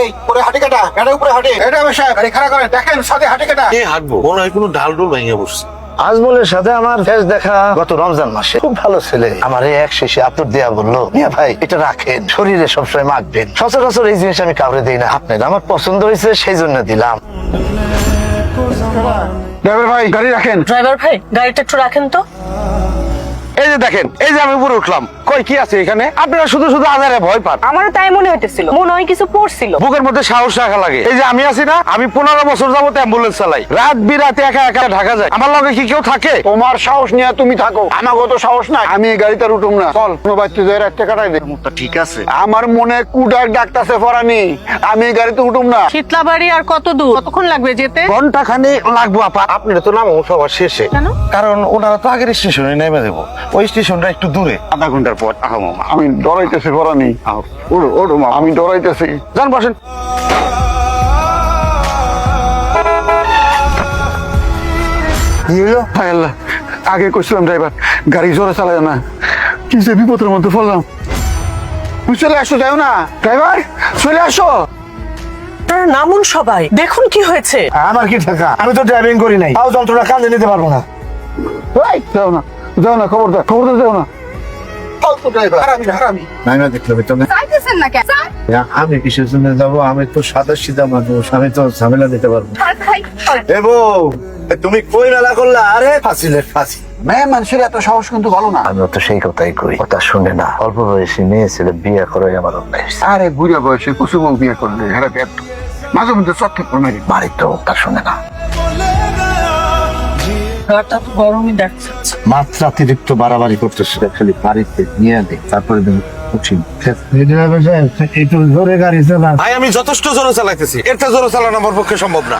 এই পরে হাঁটি কাটা, গাড়ি উপরে হাঁটি। এটা আমি সাহেব, গাড়ি খাড়া করেন, দেখেন সাথে হাঁটি কাটা। কে হাঁটবো? মনে হয় কোনো ডাল ডোল ভেঙে বসছে। আজমলের সাথে আমার শেষ দেখা গত রমজান মাসে। খুব ভালো ছেলে। আমার এই এক শেষে আতর দেয়া বললো, মিয়া ভাই এটা রাখেন, শরীরে সবসময় মাখবেন। সচরাচর এই জিনিস আমি কাউরে দিই না, আপনার আমার পছন্দ হয়েছে সেই জন্য দিলাম। ড্রাইভার ভাই গাড়ি রাখেন। ড্রাইভার ভাই গাড়িটা একটু রাখেন তো। এই যে দেখেন, এই যে আমি উপরে উঠলাম, কই কি আছে এখানে? আপনারা শুধু শুধু আজারে ভয় পান। আমারও তাই মনে হইতেছিল, মনে হয় কিছু পড়ছিল। বুকের মধ্যে সাহস রাখা লাগে। এই যে আমি আছি না, আমি 15 বছর যাবত অ্যাম্বুলেন্স চালাই, রাত বিরাতে একা একা ঢাকা যায়। আমার লগে কি কেউ থাকে? তোমার সাহস নিয়ে তুমি থাকো, আমাকে তো সাহস নাই। আমি এই গাড়িতে উঠুম না। চল কোনো বাচ্চা যায় রাতটা কাটাই দে। মুখটা ঠিক আছে। আমার মনে কুডাক ডাকতাছে ফরানি, আমি এই গাড়িতে উঠুম না। শীতলাবাড়ি আর কত দূর, কতক্ষণ লাগবে যেতে? ঘন্টা খানে লাগবো আপা। আপনারা তো নামো সবার শেষে। কেন? কারণ ওনারা তো আগের স্টেশনে নেমে দেবো, ওই স্টেশনটা একটু দূরে। আধা ঘন্টার পর আহ মামা, আমি ডরাইতেছি ফরানি। ওড়ো ওড়ো মামা, আমি ডরাইতেছি। যান বসেন। কি হলো? হায় আল্লাহ, আগে কইছিলাম ড্রাইভার গাড়ি জোরে চালায় না, কি যে বিপদের মধ্যে পড়লাম। তুমি চলে আসো, যাও না ড্রাইভার, চলে আসো। আপনারা নামুন সবাই, দেখুন কি হয়েছে। আমার কি টাকা, আমি তো ড্রাইভিং করি নাই, তাও যন্ত্রণা কাঁধে নিতে পারবো না। এই, যাও না, যাও না, খবরদার খবরদার, যাও না। ফালতু ড্রাইভার, হারামি হারামি। নাইমা দেখলে বেতনে চাইতেছেন না কেন? আমি কিসের জন্য যাবো? আমি তো সাদা সিধা মানুষ, আমি তো ঝামেলা দিতে পারবো না। আর ভাই এ বউ, তুমি কই মেলা করলা? আরে ফাঁসিলে ফাঁসি। মেয়ে মানুষের এত সাহস কিন্তু ভালো না। আমিও তো সেই কথাই কই, কথা শুনে না। অল্প বয়সী মেয়ে ছেলে বিয়ে করাই আমার অন্যায় হয়েছে। আরে বুড়া বয়সে কুসুম বিয়ে করলে হেরা পেট মাঝে মধ্যে চটকে প্রণালী। বাড়ির তো তা শুনে না। গাটা তো গরমই দেখছে। মাত্রাতিরিক্ত বাড়াবাড়ি করতেছে, খালি বাড়িতে নিয়ে দে, তারপরে উঠি। একটু জোরে গাড়ি চালা। ভাই আমি যথেষ্ট জোরে চালাইতেছি, এর থেকে জোরে চালানো আমার পক্ষে সম্ভব না।